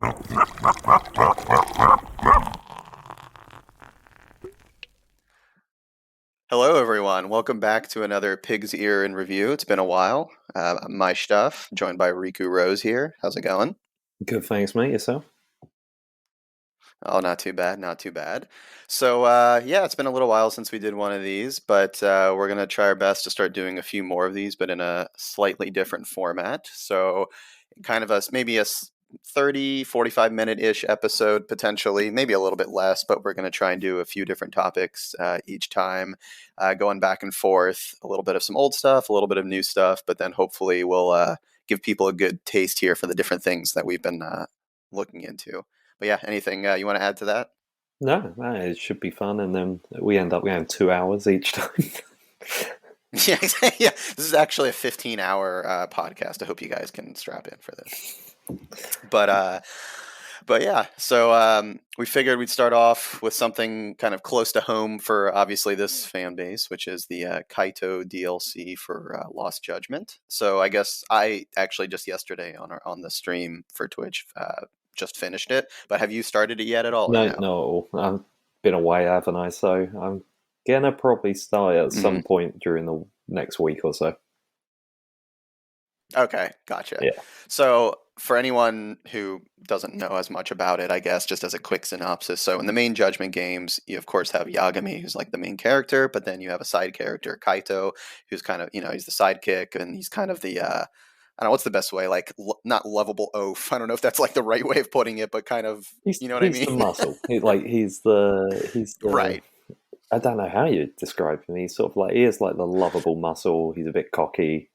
Hello, everyone. Welcome back to another Pig's Ear in Review. It's been a while. I'm Myshtuff, joined by Riku Rose here. How's it going? Good, thanks, mate. Yourself? Oh, not too bad, not too bad. So, yeah, it's been a little while since we did one of these, but we're going to try our best to start doing a few more of these, but in a slightly different format. So, kind of maybe a 30, 45-minute-ish episode, potentially, maybe a little bit less, but we're going to try and do a few different topics each time, going back and forth, a little bit of some old stuff, a little bit of new stuff, but then hopefully we'll give people a good taste here for the different things that we've been looking into. But yeah, anything you want to add to that? No, it should be fun, and then we end up going 2 hours each time. Yeah, yeah. This is actually a 15-hour podcast. I hope you guys can strap in for this. But but yeah, so we figured we'd start off with something kind of close to home for obviously this fan base, which is the Kaito DLC for Lost Judgment. So I guess I actually just yesterday on the stream for Twitch just finished it. But have you started it yet at all or No, no? no, I've been away, haven't I? So I'm gonna probably start at Mhm. some point during the next week or so. Okay, gotcha. Yeah. So, for anyone who doesn't know as much about it, I guess just as a quick synopsis. So, in the main Judgment games, you of course have Yagami, who's like the main character, but then you have a side character, Kaito, who's kind of, he's the sidekick and he's kind of the I don't know what's the best way, like not lovable oaf. I don't know if that's like the right way of putting it, but kind of, He's you know what I he's mean? the muscle. He's the. Right. I don't know how you describe him. He's sort of like he is like the lovable muscle. He's a bit cocky.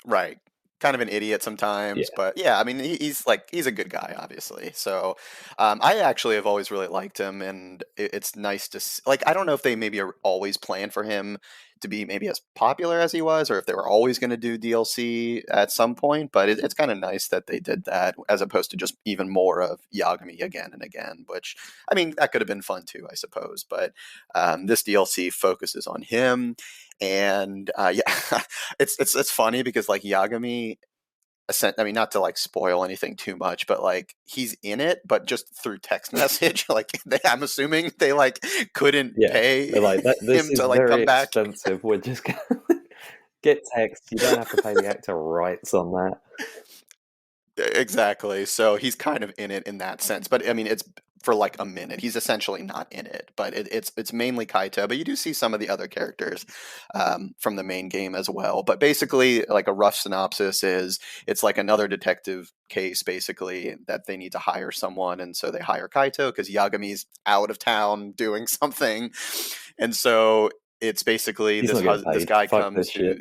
Right. Kind of an idiot Yeah. sometimes, but yeah, I mean, he's a good guy, obviously. So, I actually have always really liked him, and it's nice to like. I don't know if they maybe are always planned for him to be maybe as popular as he was, or if they were always going to do DLC at some point. But it's kind of nice that they did that, as opposed to just even more of Yagami again and again. Which I mean, that could have been fun too, I suppose. But this DLC focuses on him, and yeah, it's funny because like Yagami, I mean, not to like spoil anything too much, but like he's in it, but just through text message. Like I'm assuming they like couldn't Yeah, pay they're like that. This him is to like very come back. expensive. We're just gonna get text. You don't have to pay the actor rights on that. Exactly. So he's kind of in it in that sense, but I mean, it's for like a minute. He's essentially not in it, but it's mainly Kaito. But you do see some of the other characters from the main game as well. But basically, like a rough synopsis is, it's like another detective case, basically that they need to hire someone, and so they hire Kaito because Yagami's out of town doing something, and so it's basically He's this not getting this paid. guy Fuck this comes shit.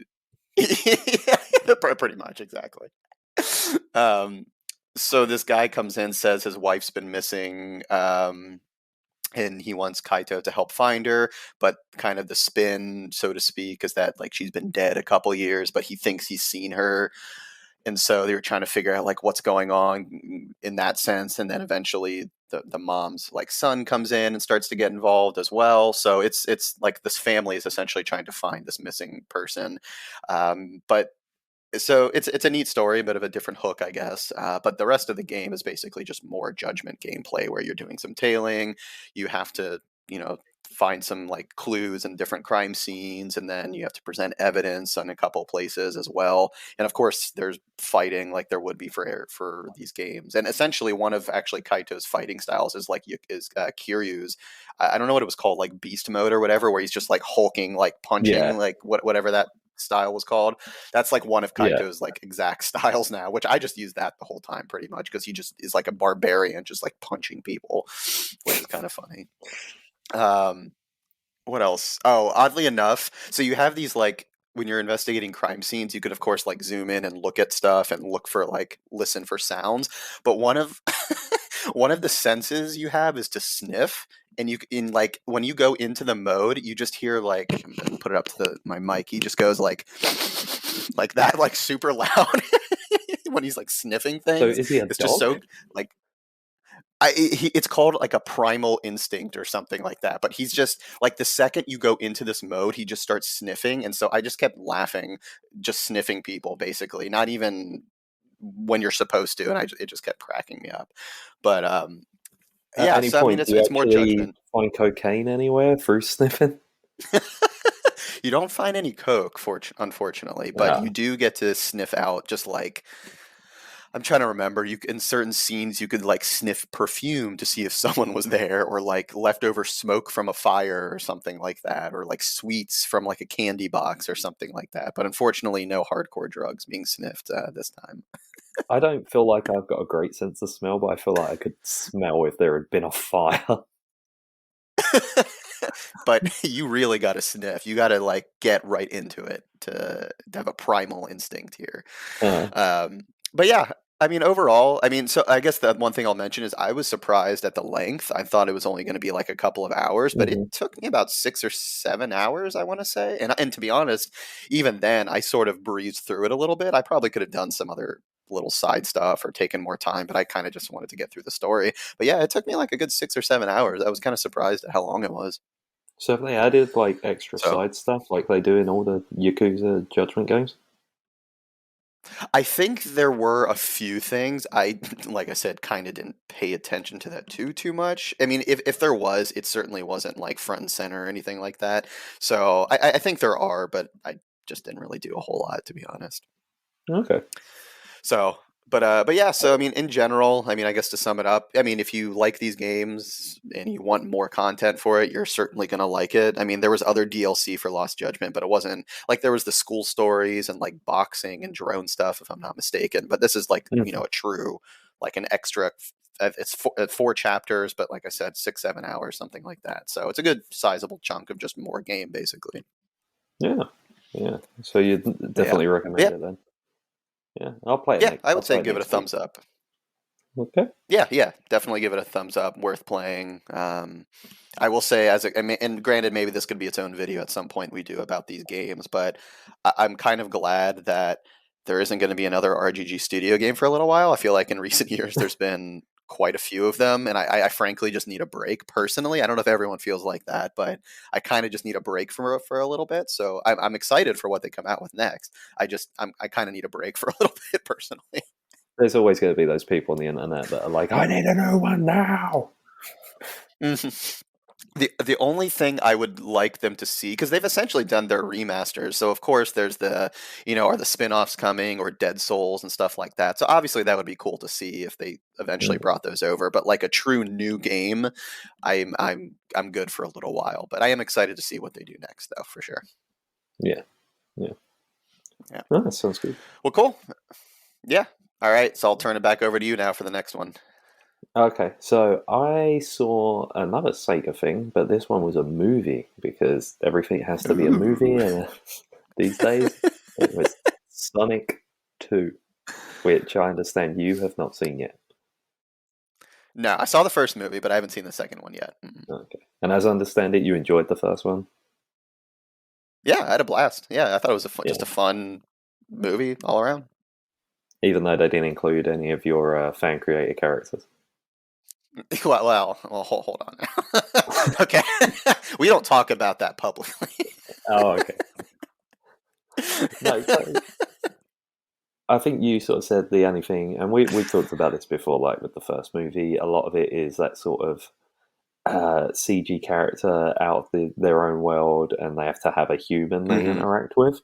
who. Pretty much exactly. um, so this guy comes in, says his wife's been missing, and he wants Kaito to help find her. But kind of the spin, so to speak, is that like she's been dead a couple years, but he thinks he's seen her, and so they were trying to figure out like what's going on in that sense. And then eventually the mom's like son comes in and starts to get involved as well. So it's like this family is essentially trying to find this missing person, but so it's a neat story, a bit of a different hook, I guess. But the rest of the game is basically just more judgment gameplay, where you're doing some tailing. You have to, you know, find some like clues and different crime scenes, and then you have to present evidence on a couple places as well. And of course, there's fighting, like there would be for these games. And essentially, one of actually Kaito's fighting styles is like Kiryu's. I don't know what it was called, like Beast Mode or whatever, where he's just like hulking, like Yeah, punching, like whatever that style was called. That's like one of yeah. Kaito's like exact styles now, which I just use that the whole time pretty much because he just is like a barbarian, just like punching people, which is kind of funny. Um, what else? Oh, oddly enough, so you have these like when you're investigating crime scenes, you can of course like zoom in and look at stuff and look for like listen for sounds. But one of one of the senses you have is to sniff. And you in like when you go into the mode, you just hear like I'm gonna put it up to my mic. He just goes like that, like super loud when he's like sniffing So things. is he a It's just dog? so like it's called like a primal instinct or something like that. But he's just like the second you go into this mode, he just starts sniffing, and so I just kept laughing, just sniffing people basically, not even when you're supposed to, and it just kept cracking me up. But At yeah, any so I mean, point, do you it's more actually judgment. find cocaine anywhere through sniffing? You don't find any coke, unfortunately, but you Ah, do get to sniff out just like I'm trying to remember. You in certain scenes you could like sniff perfume to see if someone was there, or like leftover smoke from a fire or something like that, or like sweets from like a candy box or something like that. But unfortunately, no hardcore drugs being sniffed this time. I don't feel like I've got a great sense of smell, but I feel like I could smell if there had been a fire. But you really got to sniff. You got to like get right into it to have a primal instinct here. Uh, Um, but yeah, I mean, overall, I mean, so I guess the one thing I'll mention is I was surprised at the length. I thought it was only going to be like a couple of hours, but it mhm. took me about 6 or 7 hours, I want to say. And to be honest, even then, I sort of breezed through it a little bit. I probably could have done some other little side stuff or taken more time, but I kind of just wanted to get through the story. But yeah, it took me like a good 6 or 7 hours. I was kind of surprised at how long it was. So have they added like extra So side stuff like they do in all the Yakuza Judgment games? I think there were a few things. I, like I said, kind of didn't pay attention to that too much. I mean, if there was, it certainly wasn't like front and center or anything like that. So I think there are, but I just didn't really do a whole lot, to be honest. Okay. So, but yeah. So I mean, in general, I mean, I guess to sum it up, I mean, if you like these games and you want more content for it, you're certainly gonna like it. I mean, there was other DLC for Lost Judgment, but it wasn't like there was the school stories and like boxing and drone stuff, if I'm not mistaken. But this is like Mhm. a true like an extra. It's four chapters, but like I said, 6 7 hours, something like that. So it's a good sizable chunk of just more game, basically. Yeah. Yeah. So you But yeah, definitely recommend yeah, it then? Yeah. I'll play it yeah. next. I I'll would say play it give it a next week. thumbs up. Okay. Yeah, yeah, definitely give it a thumbs up. Worth playing. I will say, I mean, and granted, maybe this could be its own video at some point we do about these games, but I'm kind of glad that there isn't going to be another RGG Studio game for a little while. I feel like in recent years there's been quite a few of them, and I frankly just need a break personally. I don't know if everyone feels like that, but I kind of just need a break for a little bit. So I'm excited for what they come out with next. I kind of need a break for a little bit personally. There's always going to be those people on the internet that are like, I need a new one now. Mhm. The only thing I would like them to see, because they've essentially done their remasters. So of course there's the, are the spin-offs coming or Dead Souls and stuff like that. So obviously that would be cool to see if they eventually Mm. brought those over. But like a true new game, I'm good for a little while. But I am excited to see what they do next, though, for sure. Yeah. Yeah. Yeah. Oh, that sounds good. Well, cool. Yeah. All right. So I'll turn it back over to you now for the next one. Okay, so I saw another Sega thing, but this one was a movie because everything has to be a movie Ooh. and these days. It was Sonic 2, which I understand you have not seen yet. No, I saw the first movie, but I haven't seen the second one yet. Mm-mm. Okay. And as I understand it, you enjoyed the first one? Yeah, I had a blast. Yeah, I thought it was just Yeah. a fun movie all around. Even though they didn't include any of your fan created characters. Well, hold on now. Okay, we don't talk about that publicly. Oh, okay. No, so I think you sort of said the only thing, and we've talked about this before, like with the first movie, a lot of it is that sort of CG character out of their own world, and they have to have a human they Hmm. interact with.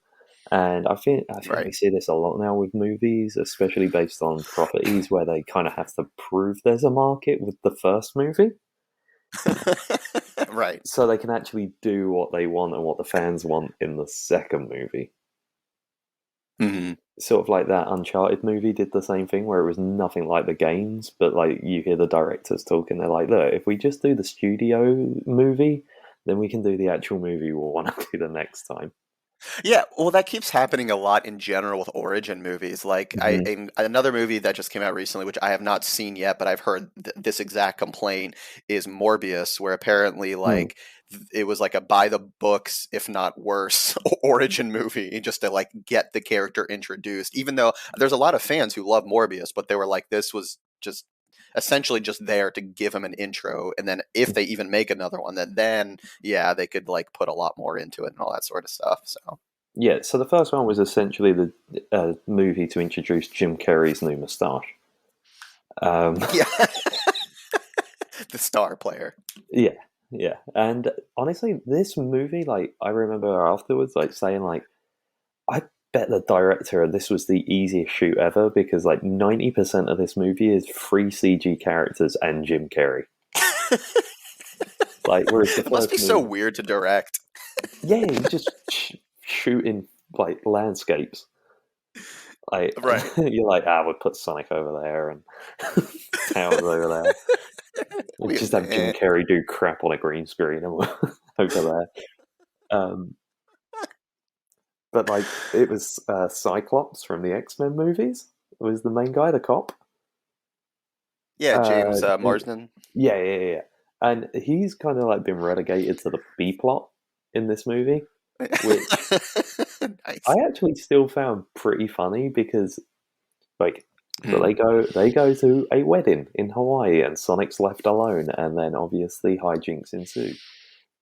And I think Right. we see this a lot now with movies, especially based on properties where they kind of have to prove there's a market with the first movie, Right. so they can actually do what they want and what the fans want in the second movie. Hmm. Sort of like that Uncharted movie did the same thing, where it was nothing like the games, but like you hear the directors talking, they're like, "Look, if we just do the studio movie, then we can do the actual movie we'll want to do the next time." Yeah, well, that keeps happening a lot in general with origin movies. Like, Hmm. another movie that just came out recently, which I have not seen yet, but I've heard this exact complaint is Morbius, where apparently, Hmm. like, it was like a by the books, if not worse, origin movie just to like get the character introduced. Even though there's a lot of fans who love Morbius, but they were like, this was just essentially just there to give him an intro, and then if they even make another one, then yeah, they could like put a lot more into it and all that sort of stuff. So. Yeah, so the first one was essentially the movie to introduce Jim Carrey's new moustache. Um, Yeah, the star player. yeah, yeah, and honestly, this movie, like, I remember afterwards, like, saying, like, I bet the director of this was the easiest shoot ever because, like, 90% of this movie is free CG characters and Jim Carrey. Like, whereas the It must be first so movie, weird to direct. yeah, you just shooting like landscapes. Like Right. you're like, we'll put Sonic over there and towns over there. We We just have Jim Carrey do crap on a green screen and we're over there. But like, it was Cyclops from the X-Men movies was the main guy, the cop. Yeah, James And Marsden. yeah. And he's kind of like been relegated to the B plot in this movie, which I Nice. actually still found pretty funny because like so Hmm. they go to a wedding in Hawaii and Sonic's left alone and then obviously hijinks ensue.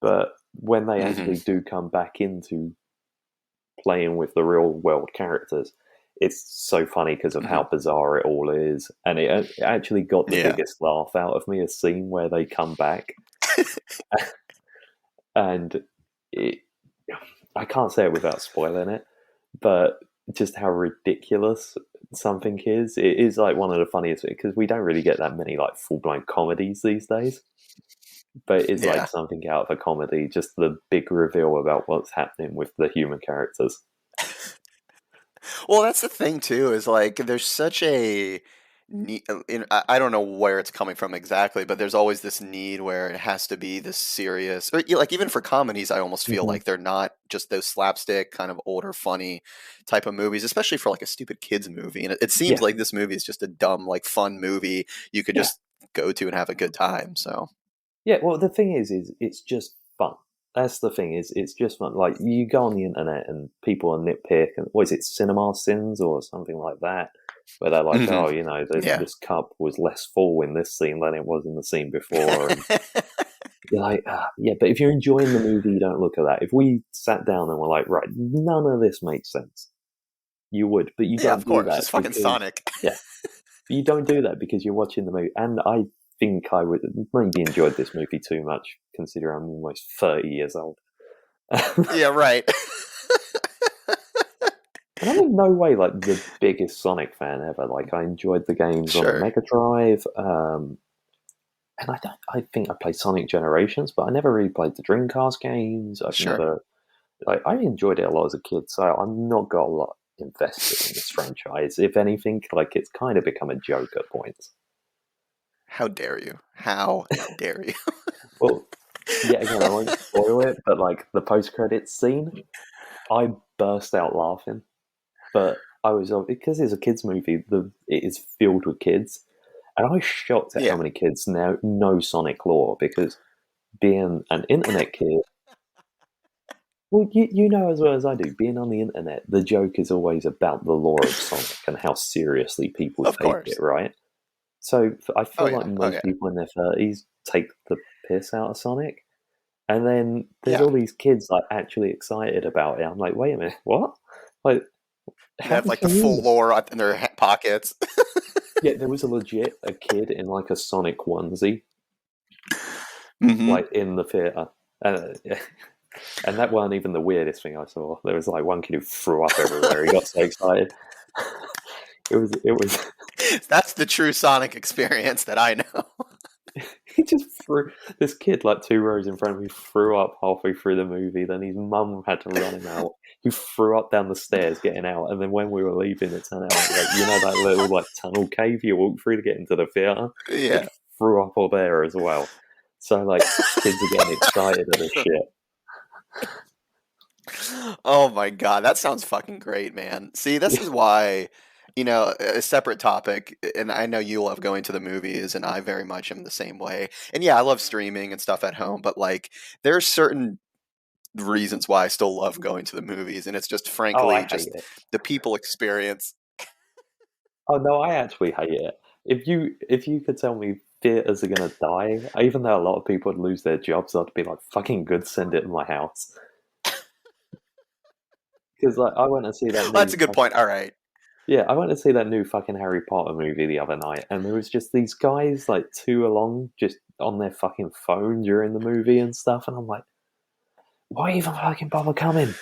But when they Hmm. actually do come back into playing with the real world characters, it's so funny because of Hmm. how bizarre it all is. And it actually got the Yeah. biggest laugh out of me, a scene where they come back and it, I can't say it without spoiling it, but just how ridiculous something is. It is like one of the funniest because we don't really get that many like full blown comedies these days. But it is like Yeah. something out of a comedy, just the big reveal about what's happening with the human characters. Well, that's the thing too, is like there's such a need. I don't know where it's coming from exactly, but there's always this need where it has to be this serious, or like even for comedies, I almost feel Hmm. like they're not just those slapstick kind of older, funny type of movies, especially for like a stupid kids movie. And it seems Yeah, like this movie is just a dumb, like fun movie you could yeah. just go to and have a good time. So Yeah, well, the thing is it's just fun. That's the thing is it's just fun. Like you go on the internet and people are nitpick and what is it, cinema sins or something like that, where they're like, hmm, oh, you know, yeah. this cup was less full in this scene than it was in the scene before, and you're like, yeah, but if you're enjoying the movie, you don't look at that. If we sat down and were like, right, none of this makes sense, you would, but you Yeah, don't of do course. that It's fucking because, Sonic. yeah, you don't do that because you're watching the movie. And I think I would maybe enjoyed this movie too much, considering I'm almost 30 years old. And Yeah, right. I'm in no way like the biggest Sonic fan ever. Like I enjoyed the games on the Sure, Mega Drive, and I think I played Sonic Generations, but I never really played the Dreamcast games. I've sure. never like I enjoyed it a lot as a kid, so I'm not got a lot invested in this franchise. If anything, like it's kind of become a joke at points. How dare you? How dare you? Well, yet again, I won't spoil it, but like the post credits scene, I burst out laughing. But I was because it's a kids movie. It is filled with kids, and I was shocked at how Yeah, many kids now know Sonic lore because being an internet kid. Well, you know as well as I do, being on the internet, the joke is always about the lore of Sonic and how seriously people of take it, course. right? So I Oh feel like yeah. Oh most yeah. people in their 30s take the piss out of Sonic. And then there's Yeah. all these kids like actually excited about it. I'm like, wait a minute, what? Like, They how have like the can you full know? lore up in their pockets. Yeah, there was a kid in like a Sonic onesie, Hmm. like in the theater. Yeah. And that wasn't even the weirdest thing I saw. There was like one kid who threw up everywhere. He got so excited. It was That's the true Sonic experience that I know. he just threw this kid like two rows in front of me threw up halfway through the movie. Then his mum had to run him out. He threw up down the stairs getting out, and then when we were leaving, it turned out like you know that little like tunnel cave you walk through to get into the theater. He Yeah. threw up all there as well. So like kids are getting excited at this shit. Oh my god, that sounds fucking great, man. See, this is why, a separate topic, and I know you love going to the movies, and I very much am the same way. And yeah, I love streaming and stuff at home, but like, there are certain reasons why I still love going to the movies, and it's just Oh, I frankly hate just it. the people experience. Oh no, I actually hate it. If you could tell me theaters are gonna die, even though a lot of people would lose their jobs, I'd be like, fucking good, send it in my house. because like I went to see that Well, new that's a good point. All right. yeah, I went to see that new fucking Harry Potter movie the other night, and there was just these guys like two along, just on their fucking phone during the movie and stuff, and I'm like, why even fucking bother coming?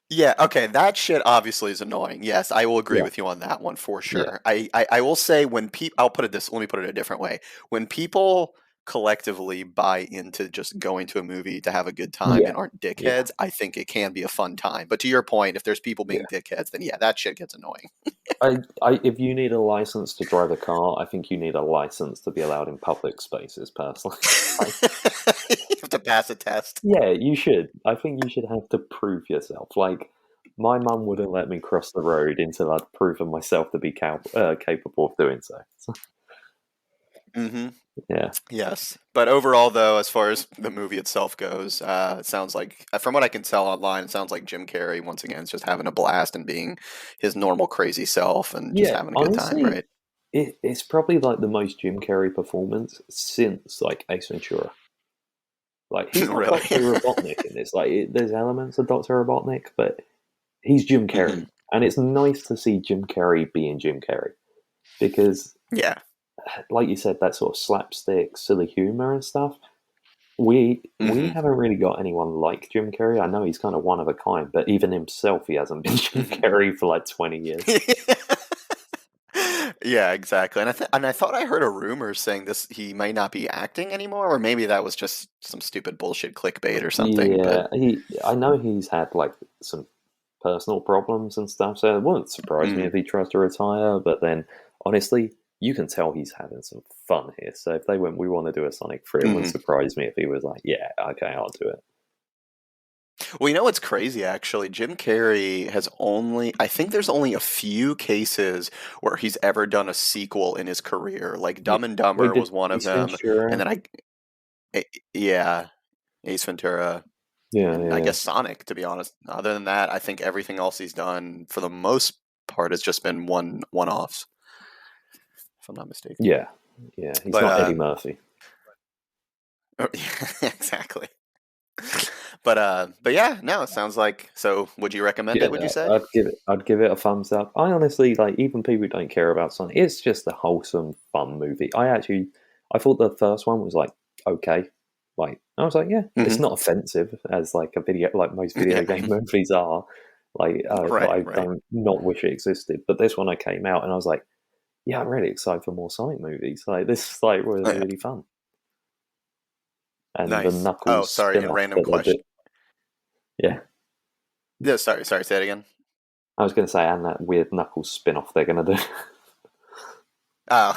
Yeah, okay, that shit obviously is annoying. Yes, I will agree Yeah, with you on that one for yeah, sure. I will say when people, I'll put it this, let me put it a different way. When people collectively buy into just going to a movie to have a good time yeah, and aren't yeah, dickheads, I think it can be a fun time. But to your point, if there's people yeah. being dickheads, then yeah, that shit gets annoying. If you need a license to drive a car, I think you need a license to be allowed in public spaces. Personally, like, You have to pass a test. yeah, you should. I think you should have to prove yourself. Like, my mum wouldn't let me cross the road until I'd proven myself to be capable of doing so. So, Hmm. yeah, Yes, but overall, though, as far as the movie itself goes, it sounds like, from what I can tell online, it sounds like Jim Carrey once again is just having a blast and being his normal crazy self and just yeah. having a good time, Honestly, right? it's probably like the most Jim Carrey performance since like Ace Ventura. Like, he's not Really. Doctor Robotnik in this. Like, there's elements of Doctor Robotnik, but he's Jim Hmm. Carrey, and it's nice to see Jim Carrey being Jim Carrey because, Yeah. like you said, that sort of slapstick, silly humor and stuff. We Hmm. haven't really got anyone like Jim Carrey. I know he's kind of one of a kind, but even himself, he hasn't been Jim Hmm. Carrey for like 20 years. Yeah, exactly. And I thought I heard a rumor saying this he might not be acting anymore, or maybe that was just some stupid bullshit clickbait or something. But Yeah, I know he's had like some personal problems and stuff, so it wouldn't surprise me mhm, if he tries to retire. But then, honestly, you can tell he's having some fun here. So if they went, we want to do a Sonic 3, it wouldn't mhm. surprise me if he was like, yeah, okay, I'll do it. Well, you know what's crazy actually? Jim Carrey has only, I think there's only a few cases where he's ever done a sequel in his career. Like Yeah. Dumb and We Dumber did was one of Ace them, and Ventura. then yeah, Ace Ventura, Yeah, and I yeah, guess Sonic, to be honest. Other than that, I think everything else he's done for the most part has just been one-offs, if I'm not mistaken. yeah, yeah. He's But not Eddie Murphy. exactly. But yeah, no, it sounds like, so would you recommend Yeah, it, would you say? I'd give it a thumbs up. I honestly like even people who don't care about Sonic. It's just a wholesome, fun movie. I thought the first one was like okay. Like I was like, yeah, it's Hmm. not offensive as like a video like most video Yeah. game movies are. Like that Right, I right. don't not wish it existed. But this one I came out and I was like, yeah, I'm really excited for more Sonic movies. Like this like was Oh, yeah. really fun. And the Nice. Oh, Knuckles sorry, spin and off random that they did. question. Yeah. Yeah, sorry, say it again. I was gonna say and that weird Knuckles spin off they're gonna do. Oh,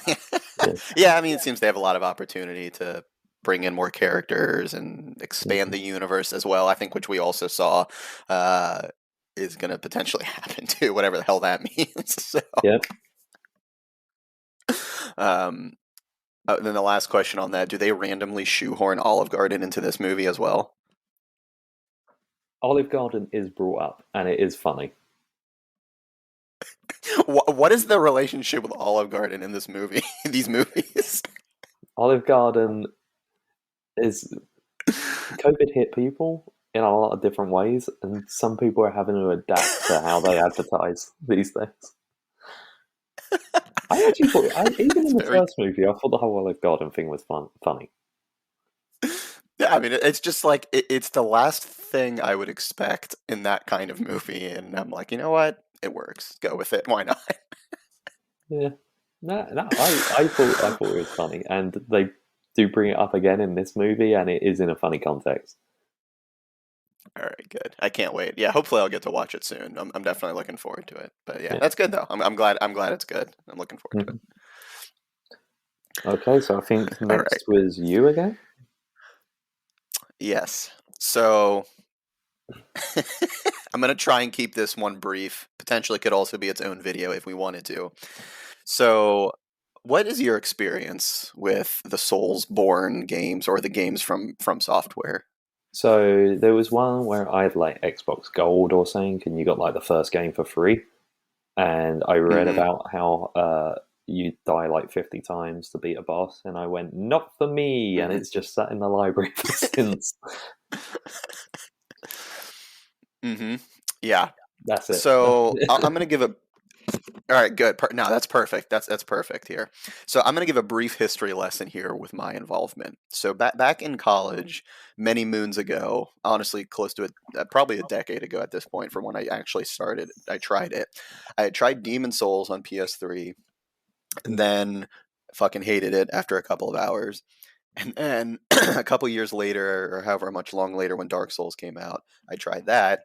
Yeah. yeah, I mean, it seems they have a lot of opportunity to bring in more characters and expand Mhm. the universe as well, I think, which we also saw uh, is going to potentially happen too, whatever the hell that means. So, Yep. um, then the last question on that, do they randomly shoehorn Olive Garden into this movie as well? Olive Garden is brought up, and it is funny. What is the relationship with Olive Garden in this movie, these movies? Olive Garden is COVID hit people in a lot of different ways, and some people are having to adapt to how they advertise these days. I actually thought, even It's in the very, first movie, I thought the whole Olive Garden thing was funny. yeah, I mean, it's just like, it's the last thing I would expect in that kind of movie. And I'm like, you know what? It works. Go with it. Why not? Yeah, no, I thought it was funny, and they do bring it up again in this movie, and it is in a funny context. All right, good. I can't wait. Yeah, hopefully I'll get to watch it soon. I'm definitely looking forward to it. But yeah, Yeah. that's good though. I'm glad it's good. I'm looking forward to it. Mhm. Okay, so I think All right. next was you again. Yes. So I'm gonna try and keep this one brief. Potentially could also be its own video if we wanted to. So what is your experience with the Soulsborne games or the games from Software? So there was one where I had like Xbox Gold or something, and you got like the first game for free. And I read Hmm. about how you die like 50 times to beat a boss, and I went, not for me, and Hmm. it's just sat in the library for since. Hmm. Yeah. That's it. So I'm gonna give a. All right, good. No, that's perfect. That's perfect here. So I'm gonna give a brief history lesson here with my involvement. So back in college, many moons ago, honestly, close to probably a decade ago at this point, from when I actually started, I tried it. I had tried Demon Souls on PS3, and then fucking hated it after a couple of hours. And then a couple years later, or however much long later, when Dark Souls came out, I tried that.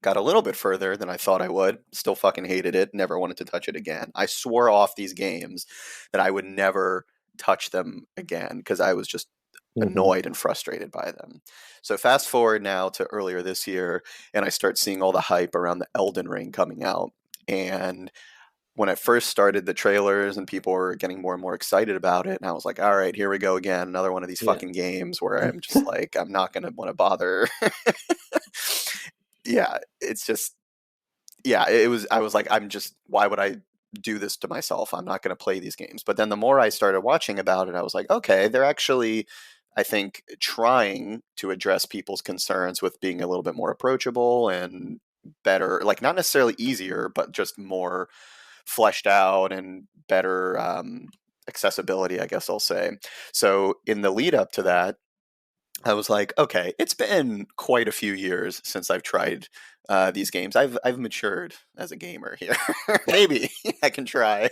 Got a little bit further than I thought I would. Still fucking hated it. Never wanted to touch it again. I swore off these games that I would never touch them again because I was just Hmm. annoyed and frustrated by them. So fast forward now to earlier this year, and I start seeing all the hype around the Elden Ring coming out. And when I first started the trailers and people were getting more and more excited about it, and I was like, all right, here we go again, another one of these Yeah. fucking games where I'm just like, I'm not going to want to bother. Yeah, it's just, yeah, it was, I was like, I'm just, why would I do this to myself? I'm not going to play these games. But then the more I started watching about it, I was like, okay, they're actually, I think, trying to address people's concerns with being a little bit more approachable and better, like not necessarily easier, but just more fleshed out and better accessibility, I guess I'll say. So in the lead up to that, I was like, okay, it's been quite a few years since I've tried these games. I've matured as a gamer here. Maybe I can try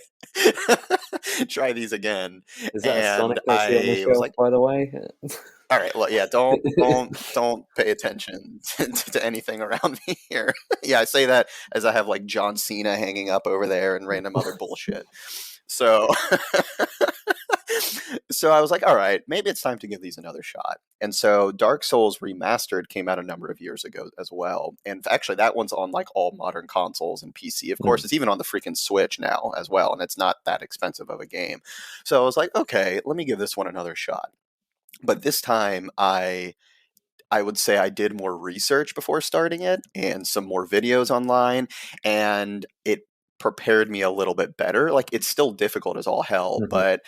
try these again. Is that a And Sonic I see on the I was shelf, like, by the way? all right, well, yeah, don't pay attention to anything around me here. Yeah, I say that as I have like John Cena hanging up over there and random other bullshit. So so I was like, all right, maybe it's time to give these another shot. And so Dark Souls Remastered came out a number of years ago as well. And actually, that one's on like all modern consoles and PC. Of course, Mm. it's even on the freaking Switch now as well. And it's not that expensive of a game. So I was like, okay, let me give this one another shot. But this time, I would say I did more research before starting it and some more videos online, and it prepared me a little bit better. Like it's still difficult as all hell, Mhm. but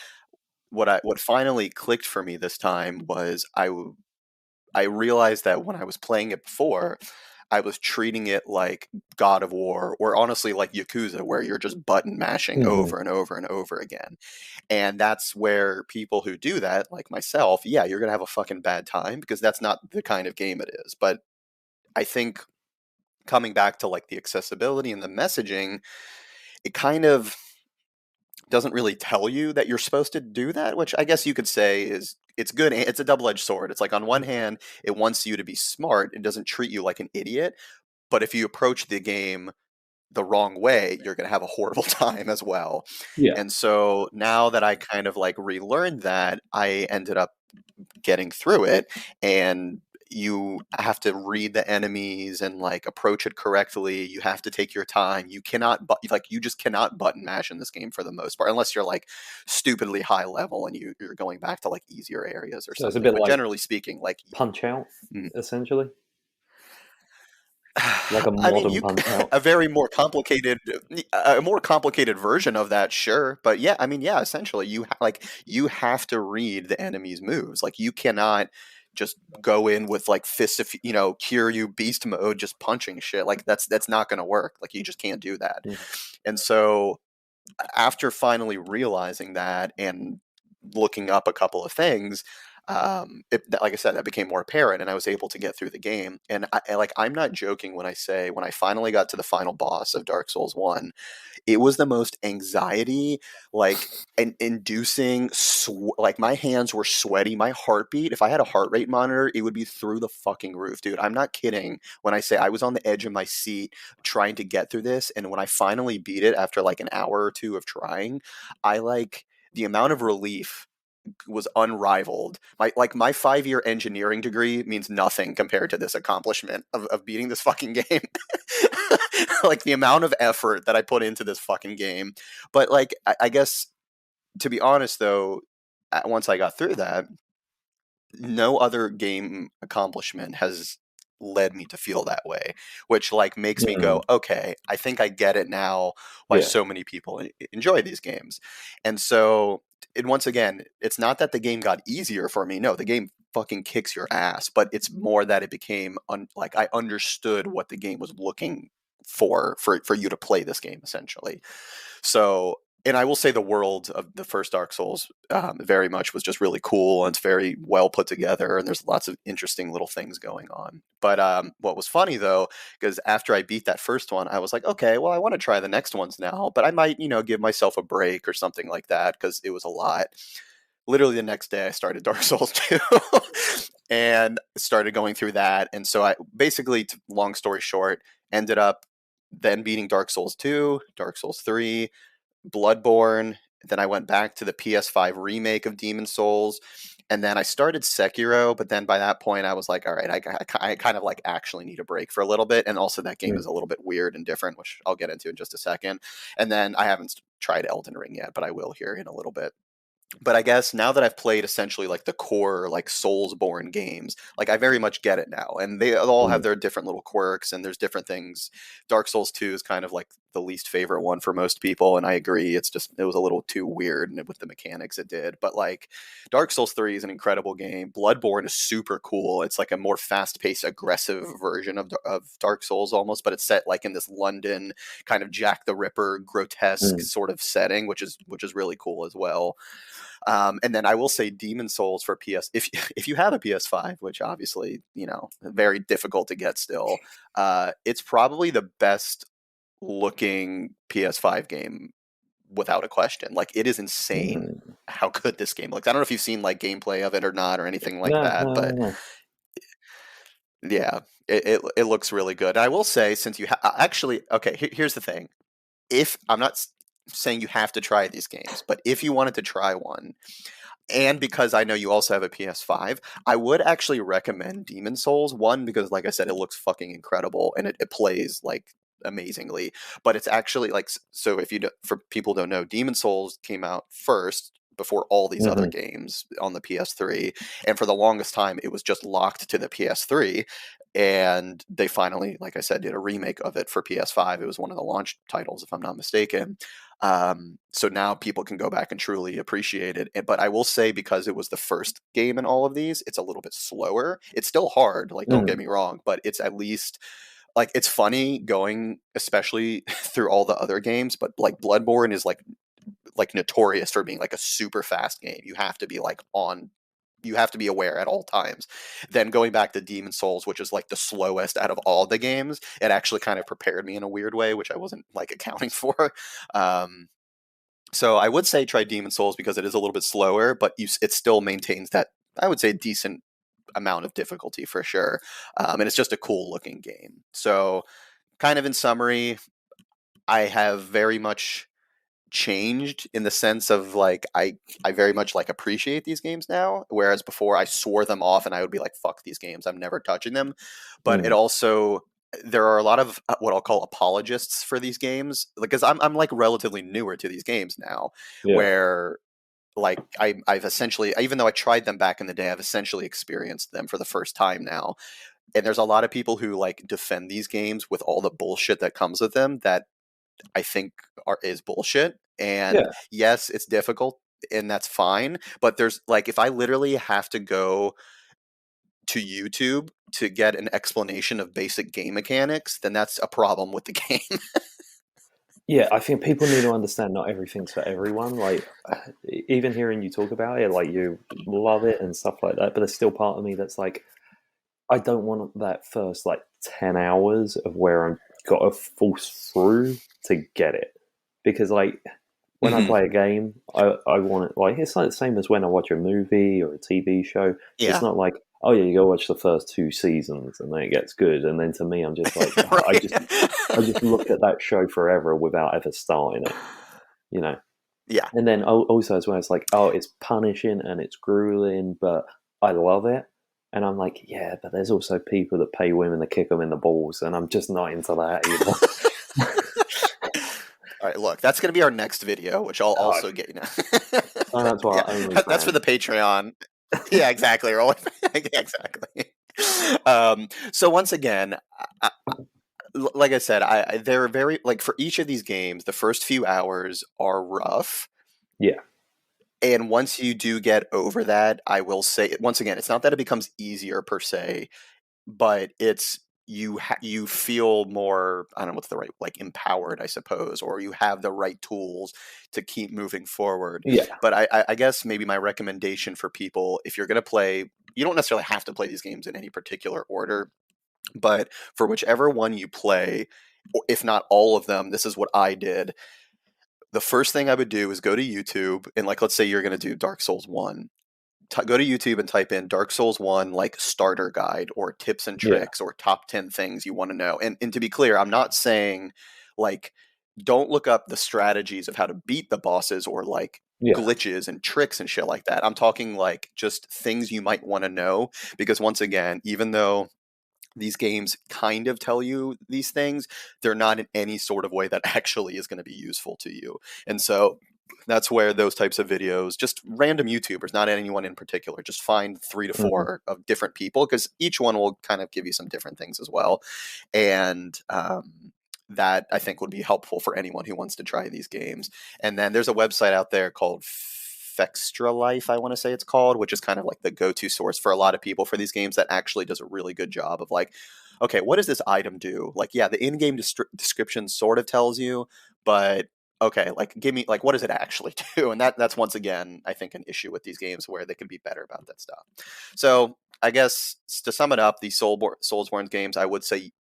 what finally clicked for me this time was I realized that when I was playing it before, I was treating it like God of War or honestly like Yakuza, where you're just button mashing Mhm. over and over and over again. And that's where people who do that, like myself, yeah, you're gonna have a fucking bad time because that's not the kind of game it is. But I think coming back to like the accessibility and the messaging, it kind of doesn't really tell you that you're supposed to do that, which I guess you could say is it's good. It's a double-edged sword. It's like on one hand, it wants you to be smart. It doesn't treat you like an idiot. But if you approach the game the wrong way, you're going to have a horrible time as well. Yeah. And so now that I kind of like relearned that, I ended up getting through it, and you have to read the enemies and like approach it correctly. You have to take your time. You cannot like you just cannot button mash in this game for the most part unless you're like stupidly high level and you're going back to like easier areas or So it's a something, bit but like generally speaking, like Punch Out, mm, essentially, like a I mean, modern you Punch Out. a very more complicated version of that, sure, but yeah, I mean, yeah, essentially, like you have to read the enemy's moves. Like you cannot just go in with like fist of Kiryu beast mode, just punching shit. Like that's not going to work. Like you just can't do that. Mhm. And so after finally realizing that and looking up a couple of things, like I said, that became more apparent, and I was able to get through the game. And I'm not joking when I say when I finally got to the final boss of Dark Souls One, it was the most anxiety, like and inducing. Like my hands were sweaty, my heartbeat. If I had a heart rate monitor, it would be through the fucking roof, dude. I'm not kidding when I say I was on the edge of my seat trying to get through this. And when I finally beat it after like an hour or two of trying, I like the amount of relief was unrivaled. My 5 year engineering degree means nothing compared to this accomplishment of beating this fucking game. Like the amount of effort that I put into this fucking game. But like I guess to be honest though, once I got through that, no other game accomplishment has led me to feel that way, which like makes me Mm. go, okay, I think I get it now why Yeah. so many people enjoy these games. And so, and once again, it's not that the game got easier for me. No, the game fucking kicks your ass, but it's more that it became like I understood what the game was looking for you to play this game essentially. So, and I will say the world of the first Dark Souls very much was just really cool, and it's very well put together, and there's lots of interesting little things going on. But what was funny though, because after I beat that first one, I was like, okay, well, I want to try the next ones now, but I might, give myself a break or something like that because it was a lot. Literally the next day, I started Dark Souls 2 and started going through that. And so I basically, long story short, ended up then beating Dark Souls 2, Dark Souls 3, Bloodborne. Then I went back to the PS5 remake of Demon Souls. And then I started Sekiro, but then by that point I was like, all right, I kind of like actually need a break for a little bit. And also that game is a little bit weird and different, which I'll get into in just a second. And then I haven't tried Elden Ring yet, but I will here in a little bit. But I guess now that I've played essentially like the core like Soulsborne games, like I very much get it now, and they all have Mm. their different little quirks, and there's different things. Dark Souls 2 is kind of like the least favorite one for most people, and I agree. It was a little too weird with the mechanics it did. But like Dark Souls 3 is an incredible game. Bloodborne is super cool. It's like a more fast-paced, aggressive version of Dark Souls almost, but it's set like in this London kind of Jack the Ripper grotesque Mm. sort of setting, which is really cool as well. And then I will say Demon Souls for PS. If you have a PS5, which obviously very difficult to get still, it's probably the best looking PS5 game without a question. Like it is insane Mm. how good this game looks. I don't know if you've seen like gameplay of it or not or anything like No, that, no, but no. yeah, it looks really good. I will say since actually okay, here's the thing. If I'm not saying you have to try these games, but if you wanted to try one, and because I know you also have a PS5, I would actually recommend Demon Souls. One, because like I said, it looks fucking incredible and it plays like amazingly. But it's actually like so. If you for people who don't know, Demon Souls came out first before all these other Hmm. games on the PS3, and for the longest time, it was just locked to the PS3. And they finally, like I said, did a remake of it for PS5. It was one of the launch titles, if I'm not mistaken. So now people can go back and truly appreciate it. But I will say, because it was the first game in all of these, it's a little bit slower. It's still hard, like don't get Mm. me wrong, but it's at least like it's funny going, especially through all the other games. But like Bloodborne is like notorious for being like a super fast game. You have to be like on. You have to be aware at all times. Then going back to Demon Souls, which is like the slowest out of all the games, it actually kind of prepared me in a weird way, which I wasn't like accounting for. Um, so I would say try Demon Souls because it is a little bit slower, but it still maintains that I would say decent amount of difficulty for sure, and it's just a cool looking game. So kind of in summary, I have very much changed in the sense of like I very much like appreciate these games now, whereas before I swore them off and I would be like fuck these games, I'm never touching them. But it Mm. also there are a lot of what I'll call apologists for these games because I'm like relatively newer to these games now, Yeah. where like I've essentially, even though I tried them back in the day, I've essentially experienced them for the first time now. And there's a lot of people who like defend these games with all the bullshit that comes with them that I think is bullshit. And Yeah. yes, it's difficult and that's fine. But there's like, if I literally have to go to YouTube to get an explanation of basic game mechanics, then that's a problem with the game. Yeah, I think people need to understand not everything's for everyone. Like, even hearing you talk about it, like you love it and stuff like that, but there's still part of me that's like, I don't want that first like 10 hours of where I'm got to force through to get it, because like when I Mhm. play a game, I want it like it's like the same as when I watch a movie or a TV show. It's Yeah. not like, oh yeah, you go watch the first 2 seasons and then it gets good, and then to me, I'm just like, oh, Right. I just look at that show forever without ever starting it, you know. Yeah. And then also as well, it's like, oh, it's punishing and it's grueling, but I love it. And I'm like, yeah, but there's also people that pay women to kick them in the balls, and I'm just not into that either. All right, look, that's going to be our next video, which I'll Oh, also get you now. sign up to Yeah, our that's for the OnlyFans. Patreon. Yeah, exactly. Yeah, exactly. So once again, like I said, they're very like for each of these games, the first few hours are rough, Yeah. And once you do get over that, I will say, once again, it's not that it becomes easier per se, but it's you feel more, I don't know what's the right, like, empowered, I suppose, or you have the right tools to keep moving forward. Yeah, But I guess maybe my recommendation for people, if you're going to play, you don't necessarily have to play these games in any particular order, but for whichever one you play, if not all of them, this is what I did. The first thing I would do is go to YouTube, and, like, let's say you're going to do Dark Souls 1. Go to YouTube and type in Dark Souls 1, like, starter guide or tips and yeah, tricks or top 10 things you want to know. And to be clear, I'm not saying, like, don't look up the strategies of how to beat the bosses or, like, yeah, glitches and tricks and shit like that. I'm talking, like, just things you might want to know, because once again, even though these games kind of tell you these things, they're not in any sort of way that actually is going to be useful to you. And so that's where those types of videos, just random YouTubers, not anyone in particular, just find three to hmm, four of different people, because each one will kind of give you some different things as well. And that, I think, would be helpful for anyone who wants to try these games. And then there's a website out there called Fextra Life, I want to say it's called, which is kind of like the go-to source for a lot of people for these games, that actually does a really good job of, like, okay, what does this item do? Like, yeah, the in-game description sort of tells you, but okay, like, give me, like, what does it actually do? And that's once again, I think, an issue with these games, where they can be better about that stuff. So I guess to sum it up, these Soulsborne games, I would say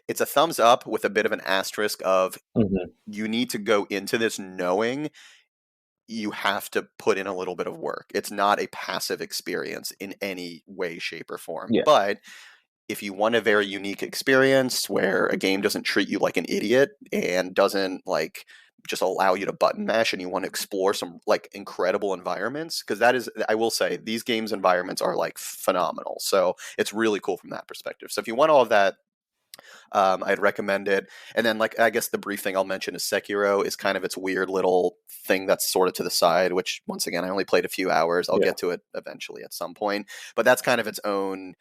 it's a thumbs up with a bit of an asterisk of, hmm, you need to go into this knowing you have to put in a little bit of work. It's not a passive experience in any way, shape, or form. yeah, But if you want a very unique experience where a game doesn't treat you like an idiot and doesn't, like, just allow you to button mash, and you want to explore some, like, incredible environments, because that is, I will say, these games environments are, like, phenomenal. So it's really cool from that perspective. So if you want all of that, I'd recommend it. And then, like, I guess the brief thing I'll mention is Sekiro is kind of its weird little thing that's sort of to the side, which, once again, I only played a few hours. I'll yeah. get to it eventually at some point, but that's kind of its own.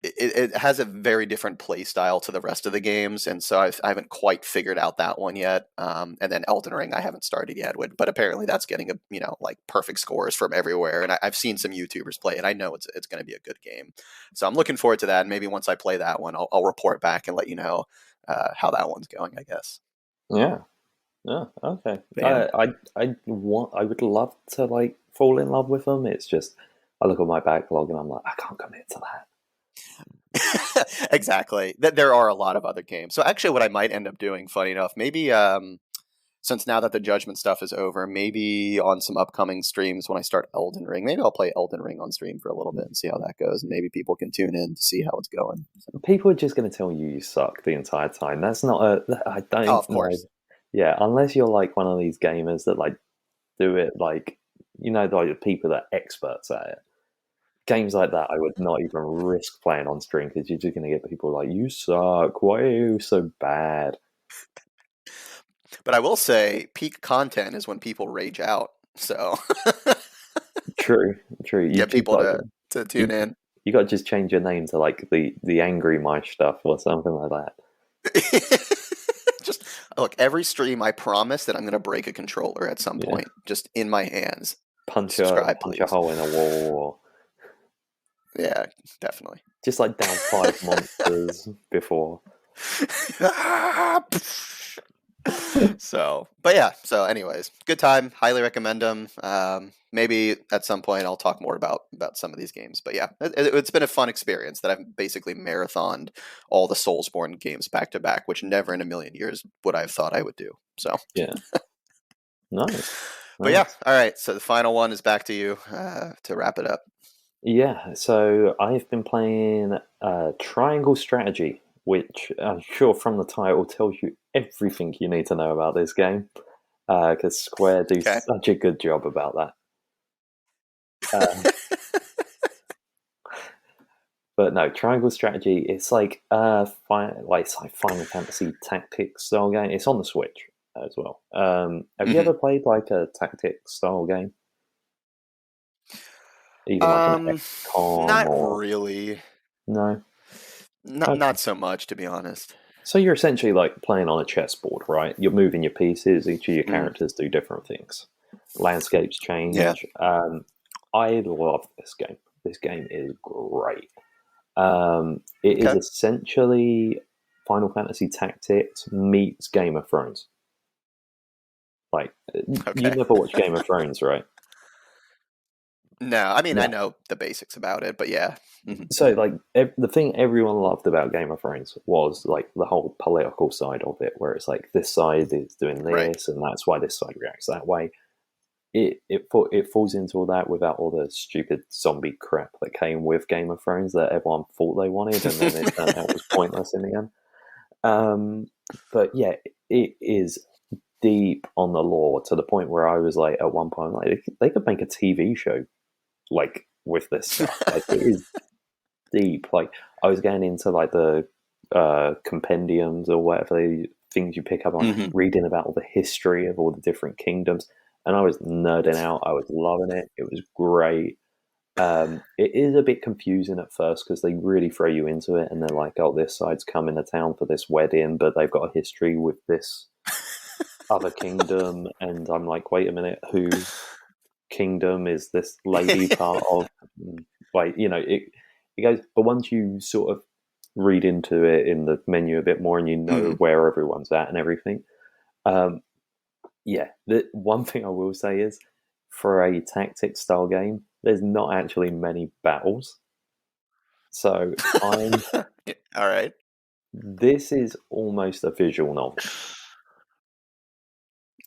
It has a very different play style to the rest of the games, and so I haven't quite figured out that one yet. And then Elden Ring, I haven't started yet, but apparently that's getting like, perfect scores from everywhere, and I've seen some YouTubers play it. I know it's going to be a good game, so I'm looking forward to that. And maybe once I play that one, I'll report back and let you know how that one's going, I guess. Yeah. Yeah, okay. But yeah. I would love to like fall in love with them. It's just I look at my backlog and I'm like, I can't commit to that. Exactly. There are a lot of other games. So actually, what I might end up doing, funny enough, maybe, since now that the Judgment stuff is over, maybe on some upcoming streams when I start Elden Ring, maybe I'll play Elden Ring on stream for a little bit and see how that goes, and maybe people can tune in to see how it's going. So. People are just going to tell you you suck the entire time. That's not a. I Oh, don't of know. course. Yeah, unless you're like one of these gamers that like do it like like the people that are experts at it. Games like that, I would not even risk playing on stream because you're just going to get people like, you suck. Why are you so bad? But I will say, peak content is when people rage out. So True, true. You get just people got to tune you, in. you got to just change your name to like the angry Myshtuff or something like that. Just look, every stream, I promise that I'm going to break a controller at some Yeah, point, just in my hands. punch Subscribe, a please. hole in a wall, or Yeah, definitely. just like down 5 monsters before. So, but yeah. So, anyways, good time. Highly recommend them. Maybe at some point I'll talk more about some of these games. But yeah, it's been a fun experience that I've basically marathoned all the Soulsborne games back to back, which never in a million years would I have thought I would do. So, Yeah, nice, but yeah. nice. All right. So the final one is back to you to wrap it up. Yeah, so I've been playing Triangle Strategy, which I'm sure from the title tells you everything you need to know about this game, because Square do Okay. such a good job about that. Uh, but no, Triangle Strategy, it's like it's like Final Fantasy Tactics style game. It's on the Switch as well. Have you Hmm. ever played like a tactics style game, even like an XCOM Not or really. no? Not so much, to be honest. So you're essentially like playing on a chessboard, right? You're moving your pieces. Each of your Mm. characters do different things. landscapes Yeah. change. I love this game. This game is great. It is Okay. essentially Final Fantasy Tactics meets Game of Thrones. Like, you Okay. never watched Game of Thrones, right? No, I mean I No. know the basics about it, but yeah. Mhm. So, like, the thing everyone loved about Game of Thrones was like the whole political side of it, where it's like this side is doing Right. this, and that's why this side reacts that way. It falls into all that without all the stupid zombie crap that came with Game of Thrones that everyone thought they wanted, and then it turned out was pointless in the end. But yeah, it is deep on the lore to the point where I was like, at one point, like they could make a TV show like with this stuff. Like, it is deep. Like, I was getting into like the compendiums or whatever things you pick up on, Mhm. reading about all the history of all the different kingdoms, and I was nerding out. I was loving it. It was great. It is a bit confusing at first because they really throw you into it, and they're like, "Oh, this side's coming to town for this wedding, but they've got a history with this other kingdom," and I'm like, "Wait a minute, whose kingdom is this lady part of?" Like, it goes, but once you sort of read into it in the menu a bit more, and you know Mhm. where everyone's at and everything, um, yeah. The one thing I will say is, for a tactics style game, there's not actually many battles. So I'm All right. this is almost a visual novel.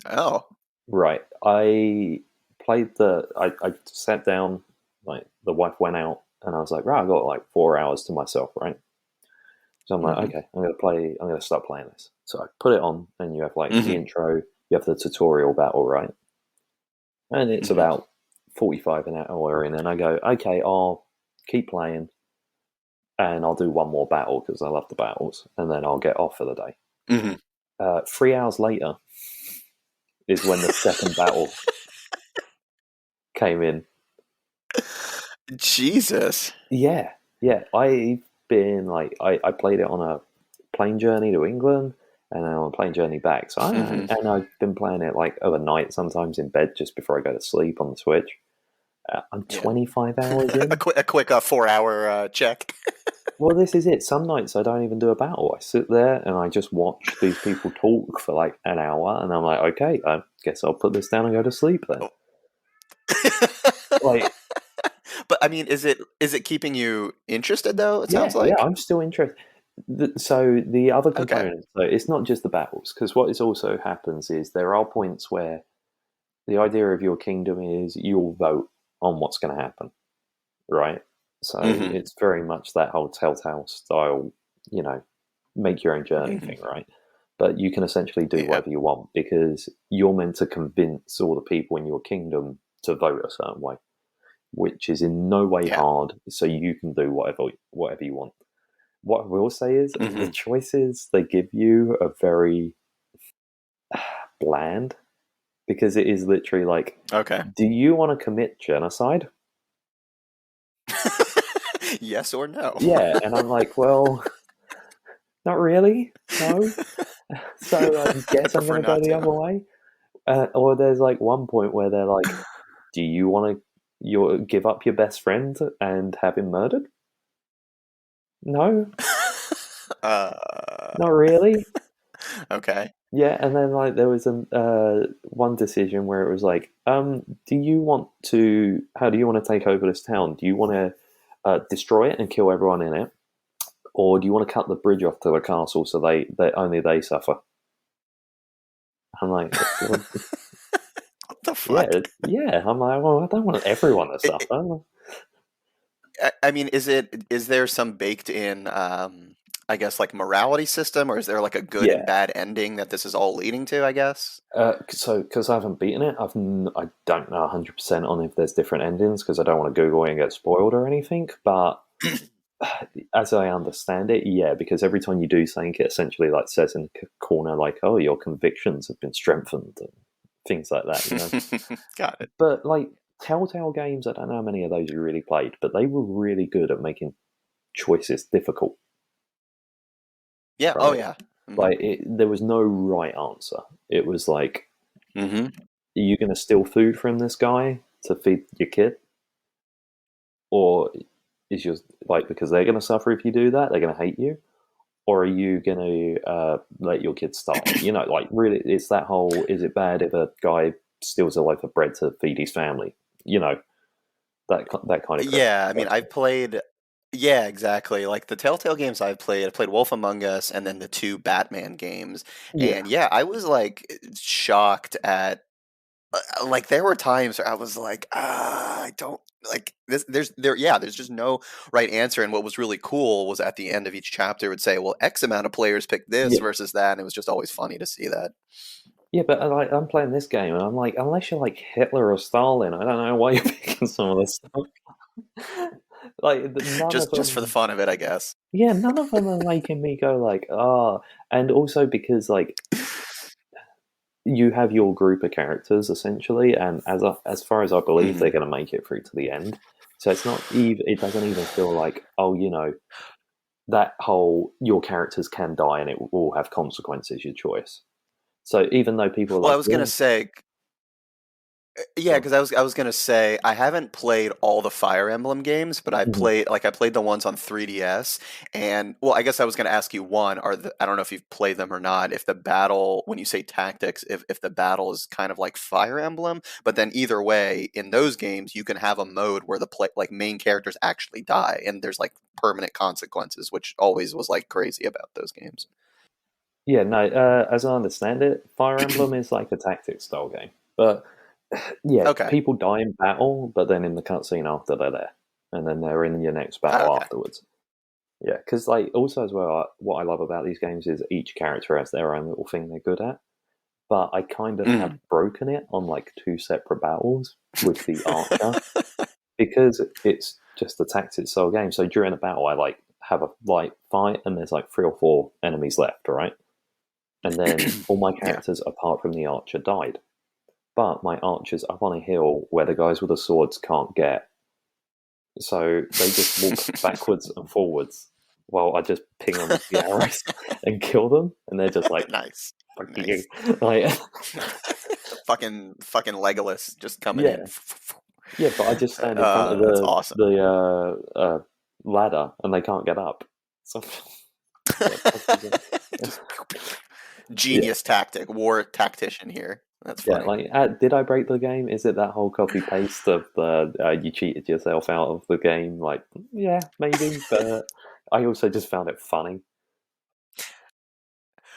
Oh. Right. I sat down, like the wife went out, and I was like, right, I got like 4 hours to myself, right? So I'm like, Mhm. okay, I'm gonna start playing this. So I put it on, and you have like the Mhm. intro, you have the tutorial battle, right? And it's Mhm. about 45 an hour in, and I go, okay, I'll keep playing, and I'll do one more battle because I love the battles, and then I'll get off for the day. Mhm. 3 hours later is when the second battle came in. Jesus. Yeah, yeah. I've been like, I played it on a plane journey to England, and then on a plane journey back. Mhm. And I've been playing it like overnight, sometimes in bed just before I go to sleep on the Switch. I'm Yeah. 25 hours A in. quick 4 hour check. Well, this is it. Some nights I don't even do a battle. I sit there and I just watch these people talk for like an hour, and I'm like, okay, I guess I'll put this down and go to sleep then. Oh. Like, But I mean, is it keeping you interested though? It sounds yeah, yeah, like. I'm still interested. So the other Okay. components, so it's not just the battles, because what is also happens is there are points where the idea of your kingdom is you'll vote on what's going to happen, right? So Mhm. it's very much that whole Telltale style, you know, make your own journey Mhm. thing, right? But you can essentially do Yeah. whatever you want because you're meant to convince all the people in your kingdom to vote a certain way, which is in no way Yeah. hard. So you can do whatever you want. What I will say is the Mhm. choices they give you are very bland because it is literally like, Okay. do you want to commit genocide? Yes or no? Yeah, and I'm like, well, not really. No. So I I guess I'm prefer going to go not the to. other way. Or there's like one point where they're like, do you want to give up your best friend and have him murdered? No, Uh, not really. okay. Yeah, and then like there was one decision where it was like, do you want to? How do you want to take over this town? Do you want to destroy it and kill everyone in it, or do you want to cut the bridge off to the castle so they only they suffer? I'm like, well, What the yeah, fuck? yeah. I'm like, well, I don't want everyone to I suffer. I mean, is there some baked in, I guess, like morality system, or is there like a good and Yeah. bad ending that this is all leading to? I guess. So because I haven't beaten it, I don't know 100% on if there's different endings because I don't want to Google it and get spoiled or anything. But as I understand it, yeah, because every time you do something, it essentially like says in the corner like, "Oh, your convictions have been strengthened," and things like that. Got it. But like Telltale games, I don't know how many of those you really played, but they were really good at making choices difficult. Yeah. Oh Right? yeah. Hmm. Like there was no right answer. It was like Hmm. Are you going to steal food from this guy to feed your kid, or is your like because they're going to suffer if you do that? They're going to hate you, or are you going to let your kid starve? Like really, it's that whole: is it bad if a guy steals a loaf of bread to feed his family? You know that kind of Yeah, I mean, question. I've played. Yeah, exactly. Like the Telltale games I played Wolf Among Us and then the two Batman games. Yeah, And yeah, I was like shocked at like there were times where I was like, I don't like this. There's just no right answer. And what was really cool was at the end of each chapter it would say, well, X amount of players picked this yeah, versus that, and it was just always funny to see that. yeah. But like, I'm playing this game, and I'm like, unless you're like Hitler or Stalin, I don't know why you're picking some of this stuff. Like none of Just for the them. fun of it, I guess. Yeah, none of them are making me go like, ah. And also because like you have your group of characters essentially, and as far as I believe, they're Mhm. going to make it through to the end. So it's not even. It doesn't even feel like, oh, that whole your characters can die and it will have consequences. Your choice. So even though people are Well, I like, was gonna yeah, say, yeah, go because I was gonna say I haven't played all the Fire Emblem games, but on. I played the ones on 3DS, and well, I guess I was gonna ask you one, I don't know if you've played them or not, if the battle when you say tactics, if the battle is kind of like Fire Emblem, but then either way, in those games you can have a mode where the main characters actually die, and there's like permanent consequences, which always was like crazy about those games. Yeah, no. As I understand it, Fire Emblem is like a tactics style game, but yeah, Okay. people die in battle, but then in the cutscene after they're there, and then they're in your next Oh, battle okay. afterwards. Yeah, because like also as well, what I love about these games is each character has their own little thing they're good at. But I kind of have Mm. broken it on like two separate battles with the archer because it's just a tactics style game. So during a battle, I like have a light fight, and there's like 3 or 4 enemies left. All right, and then all my Yeah. characters apart from the archer died. But my archer's up on a hill where the guys with the swords can't get. So they just walk backwards and forwards while I just ping them with the arrows and kill them. And they're just like, Nice. fuck you. Nice. Like, Fucking Legolas just coming in. yeah. Yeah, but I just stand in front of That's awesome. the ladder and they can't get up. So, yeah, fuck you. Just Yeah. genius tactic, war tactician here. That's Yeah, funny. like, did I break the game? Is it that whole copy paste of the you cheated yourself out of the game? Like, yeah, maybe, but I also just found it funny.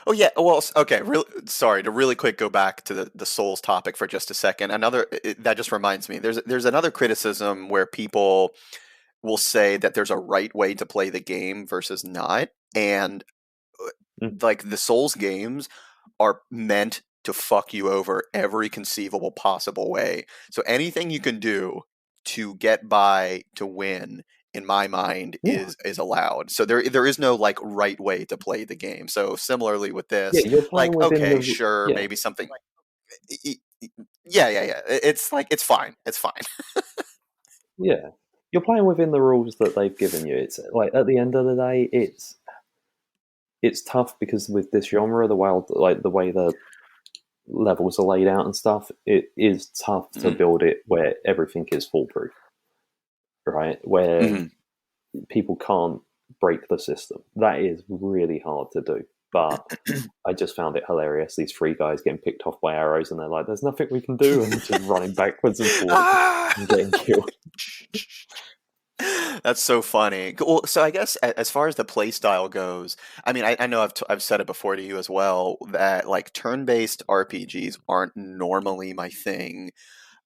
Oh yeah. Well, okay. Real sorry to really quick go back to the Souls topic for just a second. That just reminds me. There's another criticism where people will say that there's a right way to play the game versus not, and Mm. like the Souls games are meant to fuck you over every conceivable possible way. So anything you can do to get by to win in my mind Yeah, is allowed. So there is no like right way to play the game. So similarly with yeah, this, you're playing like within okay, the sure, yeah, maybe something y- y- yeah. It's like it's fine. It's fine. yeah, you're playing within the rules that they've given you. It's like at the end of the day, it's tough because with this genre, the way the levels are laid out and stuff, it is tough to Mhm. build it where everything is foolproof, right? Where Mhm. people can't break the system. That is really hard to do. But I just found it hilarious. These 3 guys getting picked off by arrows, and they're like, "There's nothing we can do," and just running backwards and forwards Ah! and getting killed. That's so funny. Well, so I guess as far as the play style goes, I mean, I know I've said it before to you as well that like turn-based RPGs aren't normally my thing.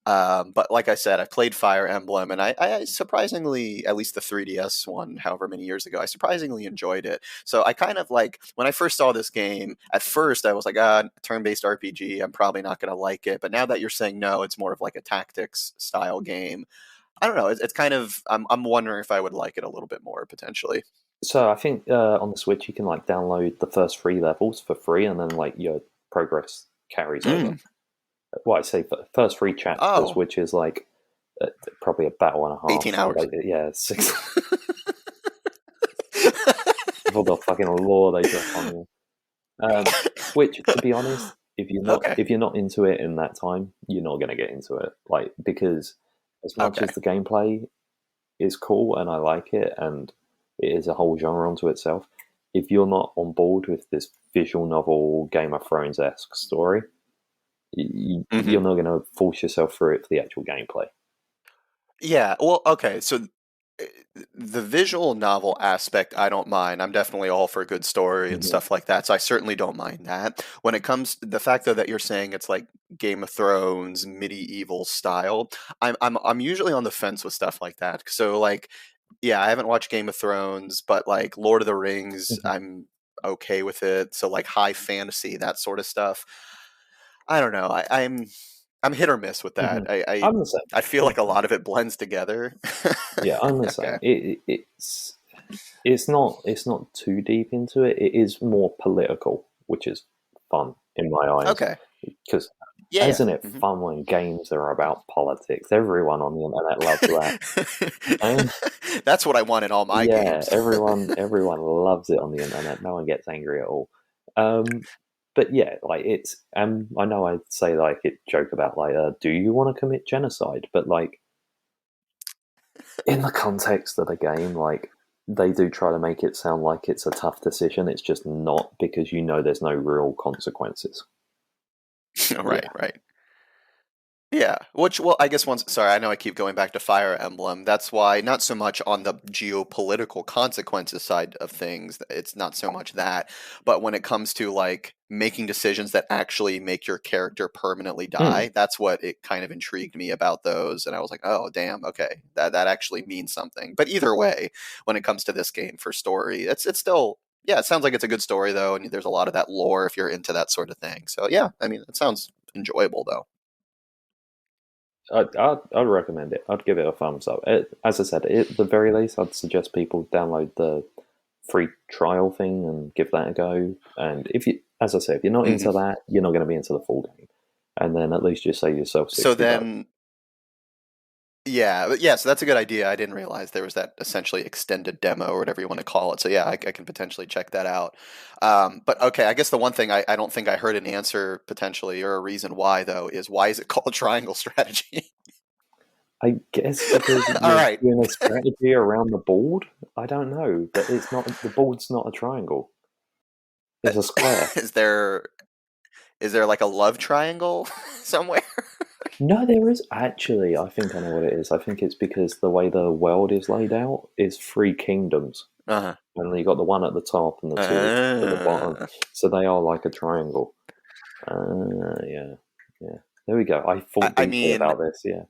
But like I said, I played Fire Emblem, and I surprisingly, at least the 3DS one, however many years ago, I surprisingly enjoyed it. So I kind of like when I first saw this game. At first, I was like, turn-based RPG. I'm probably not going to like it. But now that you're saying no, it's more of like a tactics style game. I don't know. It's kind of I'm wondering if I would like it a little bit more potentially. So I think on the Switch you can like download the first 3 levels for free, and then like your progress carries over. Mm. Well, I say first 3 chapters, Oh, which is like probably a battle and a 18 half. hours. Like, yeah, 6 for the fucking law they drop on you. Which, to be honest, Okay. if you're not into it in that time, you're not going to get into it. Like, because as much Okay. as the gameplay is cool and I like it, and it is a whole genre unto itself, if you're not on board with this visual novel Game of Thrones esque story, Hmm. you're not going to force yourself through it for the actual gameplay. Yeah. Well, okay. So uh, the visual novel aspect, I don't mind. I'm definitely all for a good story and Hmm. stuff like that. So I certainly don't mind that. When it comes the fact though that you're saying it's like Game of Thrones medieval style, I'm usually on the fence with stuff like that. So like, yeah, I haven't watched Game of Thrones, but like Lord of the Rings, Hmm. I'm okay with it. So like high fantasy, that sort of stuff. I don't know. I'm hit or miss with that. Hmm. I'm the same. I feel I'm the like a same. lot of it blends together. Yeah, I'm the Okay. same. It's not too deep into it. It is more political, which is fun in my eyes. Okay. Because Yeah, isn't it yeah. Hmm. fun when games are about politics? Everyone on the internet loves that. And That's what I want in all my yeah, games. everyone loves it on the internet. No one gets angry at all. Um, but yeah, like it's I know I say like it joke about like do you want to commit genocide? But like in the context of the game, like they do try to make it sound like it's a tough decision. It's just not, because you know there's no real consequences. Right, Yeah. right. Yeah, which well, I guess once. Sorry, I know I keep going back to Fire Emblem. That's why not so much on the geopolitical consequences side of things. It's not so much that, but when it comes to like making decisions that actually make your character permanently Mm, die, that's what it kind of intrigued me about those. And I was like, oh, damn, okay, that actually means something. But either way, when it comes to this game for story, it's still. Yeah, it sounds like it's a good story though, and there's a lot of that lore if you're into that sort of thing. So yeah, I mean, it sounds enjoyable though. I'd recommend it. I'd give it a thumbs up. As I said, at the very least, I'd suggest people download the free trial thing and give that a go. And if you, as I say, if you're not Mhm. into that, you're not going to be into the full game. And then at least you save yourself So $60. then, yeah, yeah. So that's a good idea. I didn't realize there was that essentially extended demo or whatever you want to call it. So yeah, I can potentially check that out. But okay, I guess the one thing I don't think I heard an answer potentially or a reason why though is why is it called triangle strategy? I guess because All you're right. doing a strategy around the board. I don't know, but it's not, the board's not a triangle. It's a square. Is there like a love triangle somewhere? No, there is actually. I think I know what it is. I think it's because the way the world is laid out is three kingdoms, Uh-huh. and then you got the one at the top and the two at the bottom, Uh, so they are like a triangle. Yeah, yeah. There we go. I I, thought I deeply mean, about this. Yeah,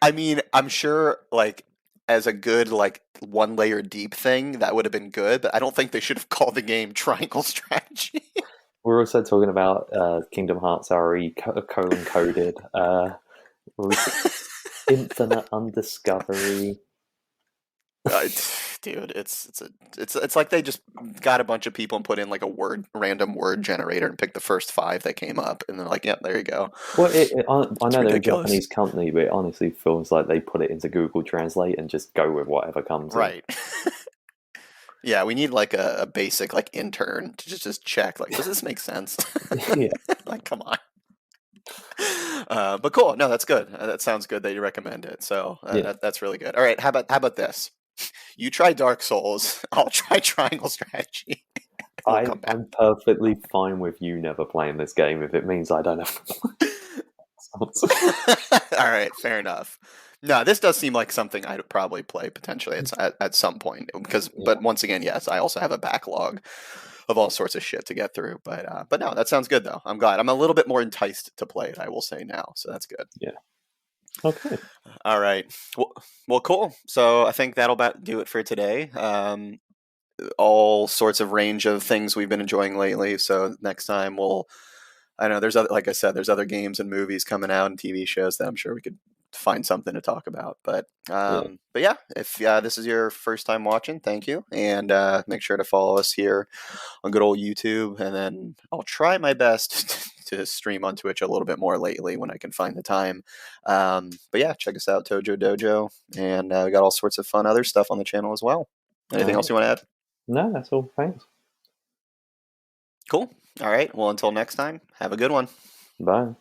I mean, I'm sure like as a good like one layer deep thing that would have been good, but I don't think they should have called the game Triangle Strategy. we're also talking about Kingdom Hearts RE colon coded, infinite undiscovery. Dude, it's like they just got a bunch of people and put in like a random word generator and picked the first five that came up, and they're like, "Yep, there you go." Well, I It's know they're a ridiculous, Japanese company, but it honestly feels like they put it into Google Translate and just go with whatever comes in. right? Yeah, we need like a basic like intern to just check like, does this make sense? Yeah, Like, come on. But cool. No, that's good. That sounds good that you recommend it. So yeah. that's really good. All right, how about this? You try Dark Souls. I'll try Triangle Strategy. We'll come back. I'm perfectly fine with you never playing this game if it means I don't have to play. All right, fair enough. No, this does seem like something I'd probably play potentially at some point because, Yeah, but once again, yes, I also have a backlog of all sorts of shit to get through. But no, that sounds good though. I'm glad. I'm a little bit more enticed to play it. I will say now, so that's good. yeah. Okay. All right. Well, cool. So I think that'll about do it for today. All sorts of range of things we've been enjoying lately. So next time we'll I know there's other, like I said, there's other games and movies coming out and TV shows that I'm sure we could find something to talk about. Yeah. But yeah, if this is your first time watching, thank you, and make sure to follow us here on good old YouTube. And then I'll try my best to stream on Twitch a little bit more lately when I can find the time. But yeah, check us out, Tojo Dojo, and we got all sorts of fun other stuff on the channel as well. All Anything else right. you want to add? No, that's all. Thanks. Cool. All right. Well, until next time, have a good one. Bye.